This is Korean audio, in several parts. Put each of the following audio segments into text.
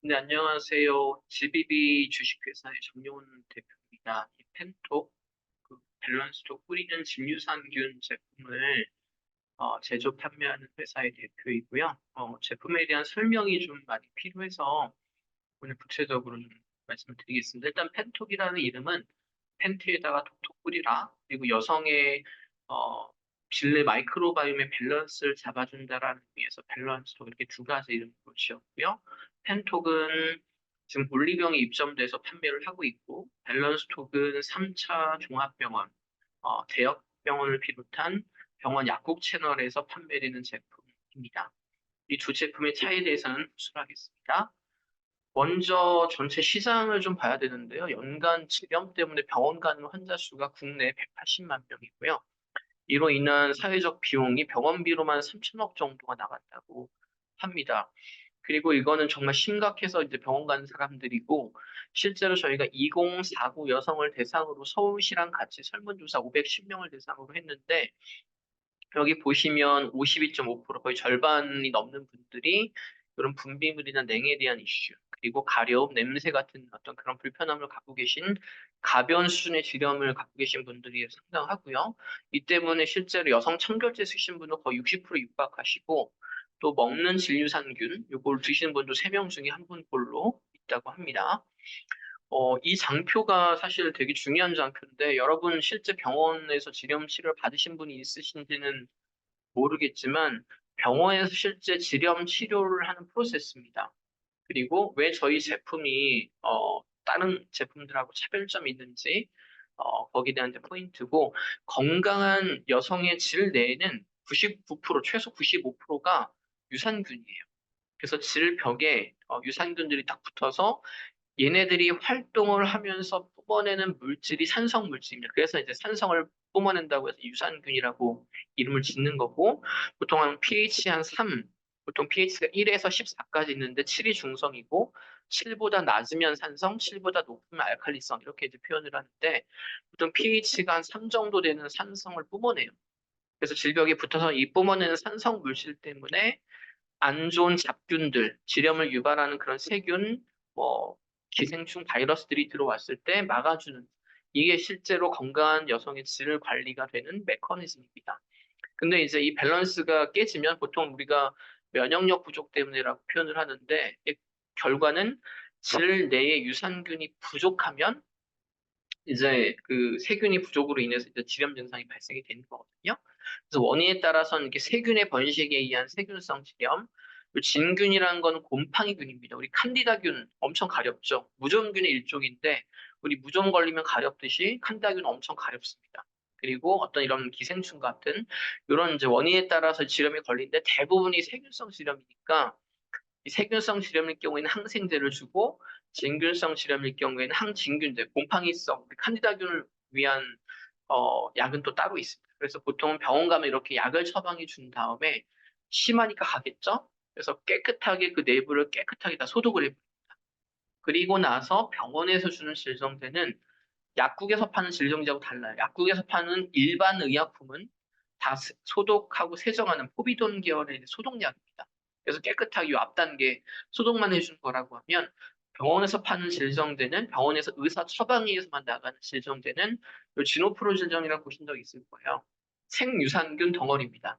네, 안녕하세요. GBB 주식회사의 정용훈 대표입니다. 이 펜톡, 밸런스톡 뿌리는 진유산균 제품을 제조 판매하는 회사의 대표이고요. 제품에 대한 설명이 좀 많이 필요해서 오늘 구체적으로 좀 말씀을 드리겠습니다. 일단 펜톡이라는 이름은 팬티에다가 톡톡 뿌리라. 그리고 여성의 어, 질내 마이크로바이옴의 밸런스를 잡아준다라는 의미에서 밸런스톡 이렇게 두 가지 이름으로 지었고요. 펜톡은 지금 올리병에 입점돼서 판매를 하고 있고, 밸런스톡은 3차 종합병원, 대역병원을 비롯한 병원 약국 채널에서 판매되는 제품입니다. 이 두 제품의 차이에 대해서는 후술하겠습니다. 먼저 전체 시장을 좀 봐야 되는데요. 연간 질염 때문에 병원 가는 환자 수가 국내 180만 명이고요. 이로 인한 사회적 비용이 병원비로만 3천억 정도가 나간다고 합니다. 그리고 이거는 정말 심각해서 이제 병원 가는 사람들이고, 실제로 저희가 2049 여성을 대상으로 서울시랑 같이 설문조사 510명을 대상으로 했는데, 여기 보시면 52.5% 거의 절반이 넘는 분들이 이런 분비물이나 냉에 대한 이슈, 그리고 가려움, 냄새 같은 어떤 그런 불편함을 갖고 계신 가변 수준의 질염을 갖고 계신 분들이 상당하고요. 이 때문에 실제로 여성 청결제 쓰신 분은 거의 60% 육박하시고 또 먹는 진유산균, 이걸 드시는 분도 3명 중에 한 분꼴로 있다고 합니다. 이 장표가 사실 되게 중요한 장표인데 여러분 실제 병원에서 질염 치료를 받으신 분이 있으신지는 모르겠지만 병원에서 실제 질염 치료를 하는 프로세스입니다. 그리고 왜 저희 제품이 다른 제품들하고 차별점이 있는지 거기에 대한 이제 포인트고 건강한 여성의 질 내에는 99%, 최소 95%가 유산균이에요. 그래서 질벽에 유산균들이 딱 붙어서 얘네들이 활동을 하면서 뿜어내는 물질이 산성 물질입니다. 그래서 이제 산성을 뿜어낸다고 해서 유산균이라고 이름을 짓는 거고, 보통 한 pH 한 3, 보통 pH가 1에서 14까지 있는데 7이 중성이고, 7보다 낮으면 산성, 7보다 높으면 알칼리성 이렇게 이제 표현을 하는데, 보통 pH가 한 3 정도 되는 산성을 뿜어내요. 그래서 질벽에 붙어서 이 뿜어내는 산성 물질 때문에 안 좋은 잡균들, 질염을 유발하는 그런 세균, 뭐 기생충 바이러스들이 들어왔을 때 막아주는 이게 실제로 건강한 여성의 질 관리가 되는 메커니즘입니다. 근데 이제 이 밸런스가 깨지면 보통 우리가 면역력 부족 때문에라고 표현을 하는데 결과는 질 내에 유산균이 부족하면 이제 그 세균이 부족으로 인해서 이제 질염 증상이 발생이 되는 거거든요. 그래서 원인에 따라서는 이렇게 세균의 번식에 의한 세균성 질염, 그리고 진균이라는 건 곰팡이균입니다. 우리 칸디다균 엄청 가렵죠. 무좀균의 일종인데 우리 무좀 걸리면 가렵듯이 칸디다균 엄청 가렵습니다. 그리고 어떤 이런 기생충 같은 이런 이제 원인에 따라서 질염이 걸리는데 대부분이 세균성 질염이니까 이 세균성 질염일 경우에는 항생제를 주고 진균성 질염일 경우에는 항진균제, 곰팡이성, 칸디다균을 위한 약은 또 따로 있습니다. 그래서 보통 병원 가면 이렇게 약을 처방해 준 다음에 심하니까 가겠죠? 그래서 깨끗하게 그 내부를 깨끗하게 다 소독을 해요. 그리고 나서 병원에서 주는 질정제는 약국에서 파는 질정제하고 달라요. 약국에서 파는 일반 의약품은 다 소독하고 세정하는 포비돈 계열의 소독약입니다. 그래서 깨끗하게 이 앞단계 소독만 해주는 거라고 하면 병원에서 파는 질정제는 병원에서 의사 처방에 의해서만 나가는 질정제는 이 지노프로 질정이라고 보신 적 있을 거예요. 생유산균 덩어리입니다.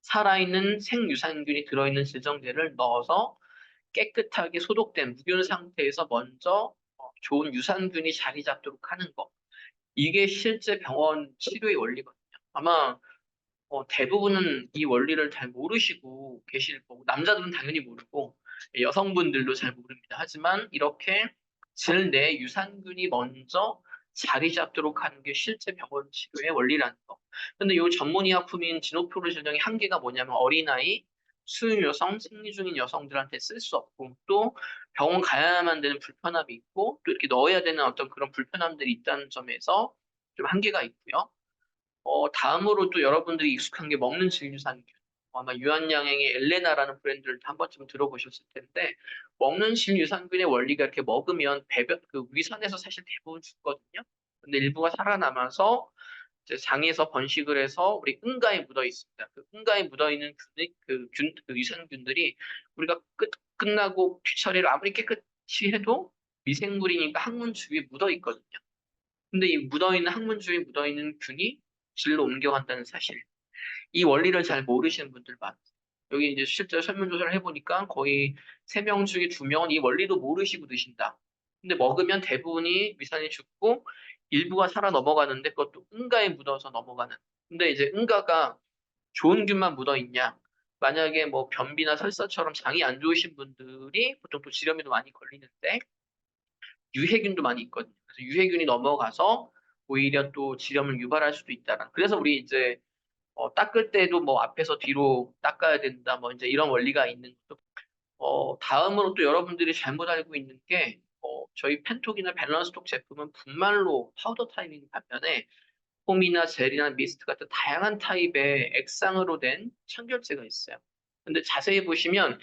살아있는 생유산균이 들어있는 질정제를 넣어서 깨끗하게 소독된 무균 상태에서 먼저 좋은 유산균이 자리 잡도록 하는 거. 이게 실제 병원 치료의 원리거든요. 아마 대부분은 이 원리를 잘 모르시고 계실 거고, 남자들은 당연히 모르고, 여성분들도 잘 모릅니다. 하지만 이렇게 질 내 유산균이 먼저 자리 잡도록 하는 게 실제 병원 치료의 원리라는 거. 근데 이 전문의약품인 지노프로질령의 한계가 뭐냐면 어린아이, 수유 여성, 생리 중인 여성들한테 쓸 수 없고, 또 병원 가야만 되는 불편함이 있고, 또 이렇게 넣어야 되는 어떤 그런 불편함들이 있다는 점에서 좀 한계가 있고요. 다음으로 또 여러분들이 익숙한 게 먹는 진유산균. 아마 유한양행의 엘레나라는 브랜드를 한 번쯤 들어보셨을 텐데, 먹는 진유산균의 원리가 이렇게 먹으면 배변, 그 위산에서 사실 대부분 죽거든요. 근데 일부가 살아남아서 이제 장에서 번식을 해서 우리 응가에 묻어 있습니다. 그 응가에 묻어 있는 그 유산균들이 우리가 끝나고 뒤처리를 아무리 깨끗이 해도 미생물이니까 항문 주위에 묻어 있거든요. 근데 이 묻어 있는 항문 주위에 묻어 있는 균이 질로 옮겨간다는 사실. 이 원리를 잘 모르시는 분들 많아요. 여기 이제 실제 설문조사를 해보니까 거의 3명 중에 2명은 이 원리도 모르시고 드신다. 근데 먹으면 대부분이 위산이 죽고 일부가 살아 넘어가는데 그것도 응가에 묻어서 넘어가는. 근데 이제 응가가 좋은 균만 묻어 있냐? 만약에 뭐 변비나 설사처럼 장이 안 좋으신 분들이 보통 또 지렴에도 많이 걸리는데 유해균도 많이 있거든요. 그래서 유해균이 넘어가서 오히려 또 지렴을 유발할 수도 있다라. 그래서 우리 이제 닦을 때도 뭐 앞에서 뒤로 닦아야 된다, 뭐 이제 이런 원리가 있는 것도. 다음으로 또 여러분들이 잘못 알고 있는 게, 저희 펜톡이나 밸런스톡 제품은 분말로 파우더 타입인 반면에 폼이나 젤이나 미스트 같은 다양한 타입의 액상으로 된 청결제가 있어요. 근데 자세히 보시면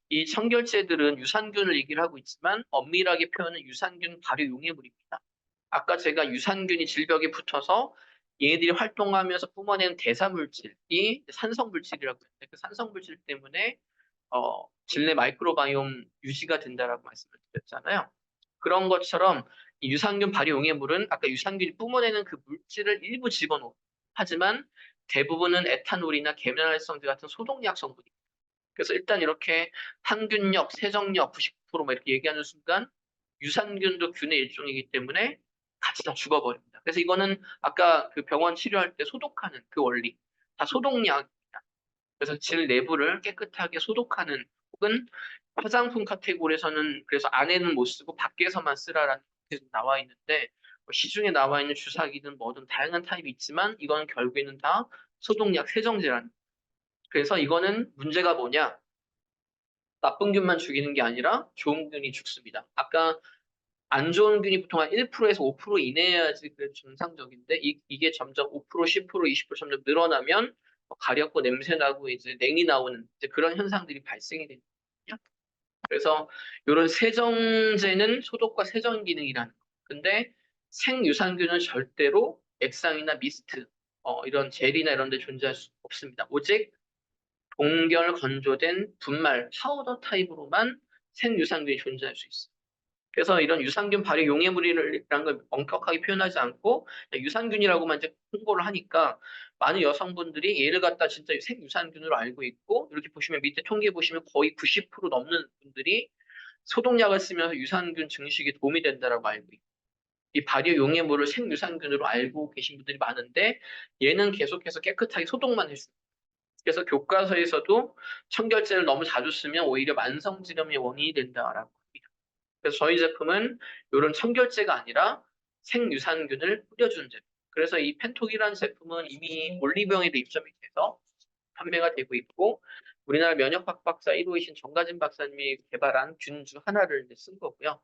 이 청결제들은 유산균을 얘기를 하고 있지만 엄밀하게 표현은 유산균 발효 용해물입니다. 아까 제가 유산균이 질벽에 붙어서 얘네들이 활동하면서 뿜어내는 대사물질이 산성물질이라고 했는데 그 산성물질 때문에 질내 마이크로바이옴 유지가 된다라고 말씀을 드렸잖아요. 그런 것처럼 이 유산균 발효 용해물은 아까 유산균이 뿜어내는 그 물질을 일부 집어넣고 하지만 대부분은 에탄올이나 계면활성제 같은 소독약 성분입니다. 그래서 일단 이렇게 항균력, 세정력 99%막 이렇게 얘기하는 순간 유산균도 균의 일종이기 때문에 같이 다 죽어버립니다. 그래서 이거는 아까 그 병원 치료할 때 소독하는 그 원리, 다 소독약입니다. 그래서 질 내부를 깨끗하게 소독하는 혹은 화장품 카테고리에서는 그래서 안에는 못 쓰고 밖에서만 쓰라라는 게 나와 있는데 시중에 나와 있는 주사기든 뭐든 다양한 타입이 있지만 이건 결국에는 다 소독약 세정제라는. 그래서 이거는 문제가 뭐냐? 나쁜 균만 죽이는 게 아니라 좋은 균이 죽습니다. 아까 안 좋은 균이 보통 한 1%에서 5% 이내여야지 그래도 정상적인데 이게 점점 5%, 10%, 20% 점점 늘어나면 가렵고 냄새 나고 이제 냉이 나오는 이제 그런 현상들이 발생이 되거든요. 그래서 이런 세정제는 소독과 세정 기능이라는 거. 근데 생유산균은 절대로 액상이나 미스트, 이런 젤이나 이런 데 존재할 수 없습니다. 오직 동결 건조된 분말, 파우더 타입으로만 생유산균이 존재할 수 있어요. 그래서 이런 유산균 발효 용해물이라는 걸 엄격하게 표현하지 않고 유산균이라고만 이제 홍보를 하니까 많은 여성분들이 얘를 갖다 진짜 생유산균으로 알고 있고 이렇게 보시면 밑에 통계 보시면 거의 90% 넘는 분들이 소독약을 쓰면서 유산균 증식에 도움이 된다라고 알고 있고 이 발효 용해물을 생유산균으로 알고 계신 분들이 많은데 얘는 계속해서 깨끗하게 소독만 해줍니다. 그래서 교과서에서도 청결제를 너무 자주 쓰면 오히려 만성질염의 원인이 된다라고 합니다. 그래서 저희 제품은 이런 청결제가 아니라 생유산균을 뿌려주는 제품. 그래서 이 펜톡이라는 제품은 이미 올리브영에도 입점이 돼서 판매가 되고 있고 우리나라 면역학 박사 1호이신 정가진 박사님이 개발한 균 중 하나를 이제 쓴 거고요.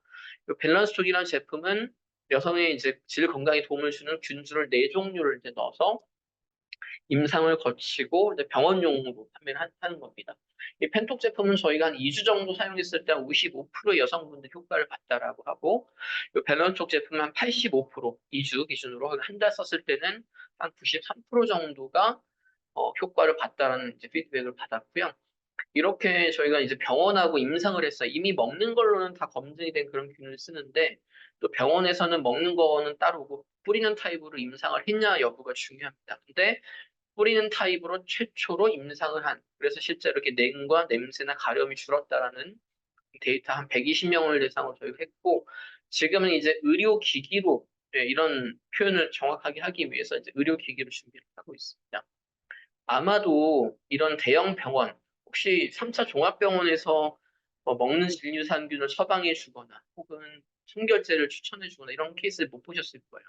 이 밸런스톡이라는 제품은 여성의 이제 질 건강에 도움을 주는 균주를 4종류를 이제 넣어서 임상을 거치고 이제 병원용으로 판매를 하는 겁니다. 이 펜톡 제품은 저희가 한 2주 정도 사용했을 때 55% 여성분들 효과를 봤다라고 하고, 이 밸런톡 제품은 한 85%, 2주 기준으로 한 달 썼을 때는 한 93% 정도가 효과를 봤다라는 이제 피드백을 받았고요. 이렇게 저희가 이제 병원하고 임상을 했어요. 이미 먹는 걸로는 다 검증이 된 그런 균을 쓰는데 또 병원에서는 먹는 거는 따르고 뿌리는 타입으로 임상을 했냐 여부가 중요합니다. 근데 뿌리는 타입으로 최초로 임상을 한, 그래서 실제로 이렇게 냉과 냄새나 가려움이 줄었다라는 데이터 한 120명을 대상으로 저희가 했고, 지금은 이제 의료기기로, 이런 표현을 정확하게 하기 위해서 이제 의료기기로 준비를 하고 있습니다. 아마도 이런 대형 병원, 혹시 3차 종합병원에서 먹는 진유산균을 처방해 주거나 혹은 청결제를 추천해 주거나 이런 케이스를 못 보셨을 거예요.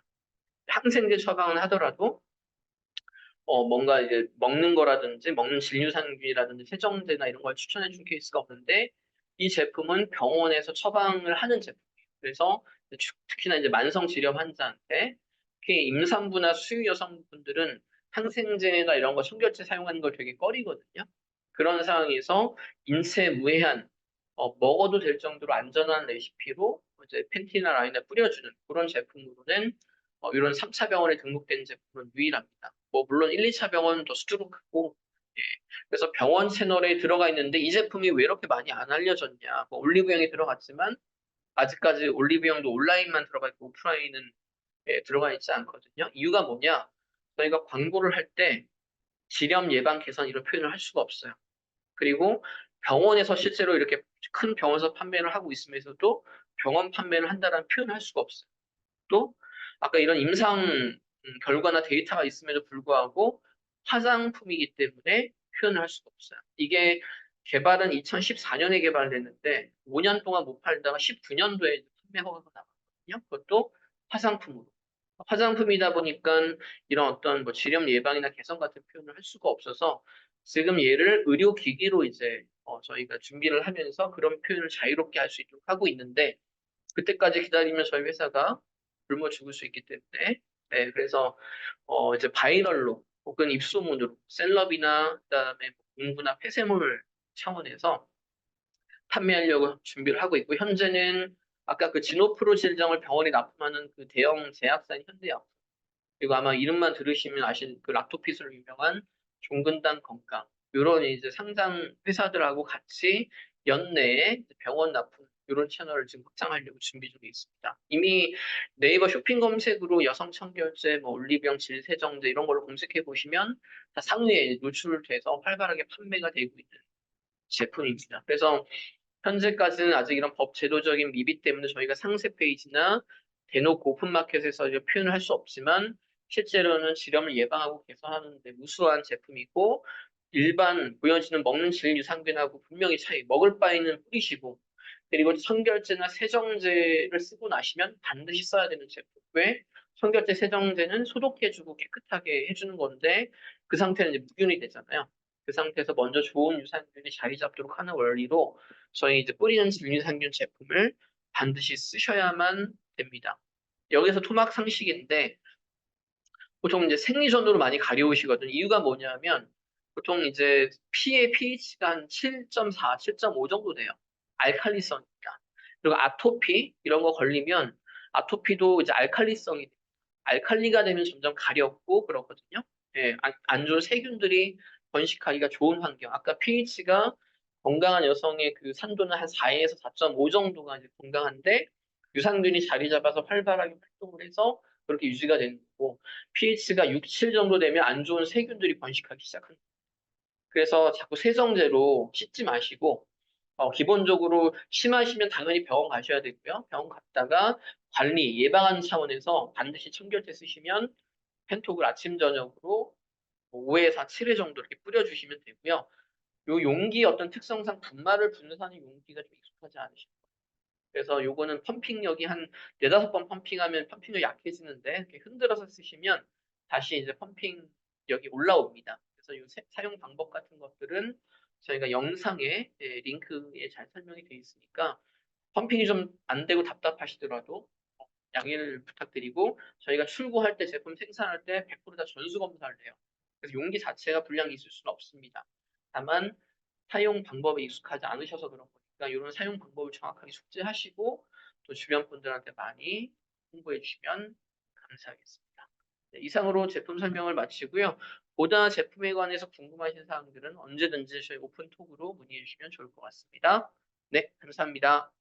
항생제 처방은 하더라도 뭔가 이제 먹는 거라든지 먹는 진유산균이라든지 세정제나 이런 걸 추천해 준 케이스가 없는데 이 제품은 병원에서 처방을 하는 제품이에요. 그래서 특히나 이제 만성 질염 환자한테 특히 임산부나 수유 여성분들은 항생제나 이런 거 청결제 사용하는 걸 되게 꺼리거든요. 그런 상황에서 인체 무해한 먹어도 될 정도로 안전한 레시피로 이제 펜티나 라인에 뿌려주는 그런 제품으로는 이런 3차 병원에 등록된 제품은 유일합니다. 뭐 물론 1, 2차 병원은 더 수두룩 크고 예. 그래서 병원 채널에 들어가 있는데 이 제품이 왜 이렇게 많이 안 알려졌냐? 뭐 올리브영에 들어갔지만 아직까지 올리브영도 온라인만 들어가 있고 오프라인은 들어가 있지 않거든요. 이유가 뭐냐? 저희가 광고를 할 때 질염 예방 개선 이런 표현을 할 수가 없어요. 그리고 병원에서 실제로 이렇게 큰 병원에서 판매를 하고 있으면서도 병원 판매를 한다는 표현을 할 수가 없어요. 또 아까 이런 임상 결과나 데이터가 있음에도 불구하고 화장품이기 때문에 표현을 할 수가 없어요. 이게 개발은 2014년에 개발됐는데 5년 동안 못 팔다가 19년도에 판매 허가가 나왔거든요. 그것도 화장품으로. 화장품이다 보니까 이런 어떤 뭐 질염 예방이나 개선 같은 표현을 할 수가 없어서 지금 얘를 의료기기로 이제 저희가 준비를 하면서 그런 표현을 자유롭게 할 수 있도록 하고 있는데 그때까지 기다리면 저희 회사가 굶어 죽을 수 있기 때문에 네, 그래서 이제 바이럴로 혹은 입소문으로 셀럽이나 그다음에 공구나 폐쇄물 차원에서 판매하려고 준비를 하고 있고 현재는 아까 그 지노프로 질병을 병원에 납품하는 그 대형 제약사인 현대약 그리고 아마 이름만 들으시면 아실 그 락토피스로 유명한 종근당 건강 이런 이제 상장 회사들하고 같이 연내에 병원 납품 이런 채널을 지금 확장하려고 준비 중에 있습니다. 이미 네이버 쇼핑 검색으로 여성 청결제, 뭐 올리브영 질세정제 이런 걸로 검색해 보시면 다 상위에 노출돼서 활발하게 판매가 되고 있는 제품입니다. 그래서 현재까지는 아직 이런 법 제도적인 미비 때문에 저희가 상세 페이지나 대놓고 오픈마켓에서 이제 표현을 할 수 없지만 실제로는 질염을 예방하고 개선하는 데 우수한 제품이고 일반 부연시는 먹는 질 유산균하고 분명히 차이 먹을 바에는 뿌리시고 그리고 청결제나 세정제를 쓰고 나시면 반드시 써야 되는 제품. 왜? 청결제, 세정제는 소독해주고 깨끗하게 해주는 건데 그 상태는 이제 무균이 되잖아요. 그 상태에서 먼저 좋은 유산균이 자리 잡도록 하는 원리로 저희 이제 뿌리는 진유산균 제품을 반드시 쓰셔야만 됩니다. 여기서 토막 상식인데 보통 이제 생리전으로 많이 가려우시거든요. 이유가 뭐냐면 보통 이제 피의 pH가 한 7.4, 7.5 정도 돼요. 알칼리성이니까. 그리고 아토피 이런 거 걸리면 아토피도 이제 알칼리성이 돼요. 알칼리가 되면 점점 가렵고 그렇거든요. 예, 안 좋은 세균들이 번식하기가 좋은 환경. 아까 pH가 건강한 여성의 그 산도는 한 4에서 4.5 정도가 이제 건강한데 유산균이 자리 잡아서 활발하게 활동을 해서 그렇게 유지가 되는 거고 pH가 6, 7 정도 되면 안 좋은 세균들이 번식하기 시작합니다. 그래서 자꾸 세정제로 씻지 마시고 기본적으로 심하시면 당연히 병원 가셔야 되고요. 병원 갔다가 관리, 예방하는 차원에서 반드시 청결제 쓰시면 펜톡을 아침, 저녁으로 5회에서 7회 정도 이렇게 뿌려주시면 되고요. 요 용기 어떤 특성상 분말을 분사하는 용기가 좀 익숙하지 않으시고 그래서 요거는 펌핑력이 한 4-5번 펌핑하면 펌핑력이 약해지는데 이렇게 흔들어서 쓰시면 다시 이제 펌핑력이 올라옵니다. 그래서 요 사용 방법 같은 것들은 저희가 영상에 링크에 잘 설명이 되어 있으니까 펌핑이 좀 안 되고 답답하시더라도 양해를 부탁드리고 저희가 출고할 때 제품 생산할 때 100%다 전수 검사를 해요. 그래서 용기 자체가 불량이 있을 수는 없습니다. 다만 사용 방법에 익숙하지 않으셔서 그런 거니까 이런 사용 방법을 정확하게 숙지하시고 또 주변 분들한테 많이 홍보해 주시면 감사하겠습니다. 네, 이상으로 제품 설명을 마치고요. 보다 제품에 관해서 궁금하신 사항들은 언제든지 저희 오픈톡으로 문의해 주시면 좋을 것 같습니다. 네, 감사합니다.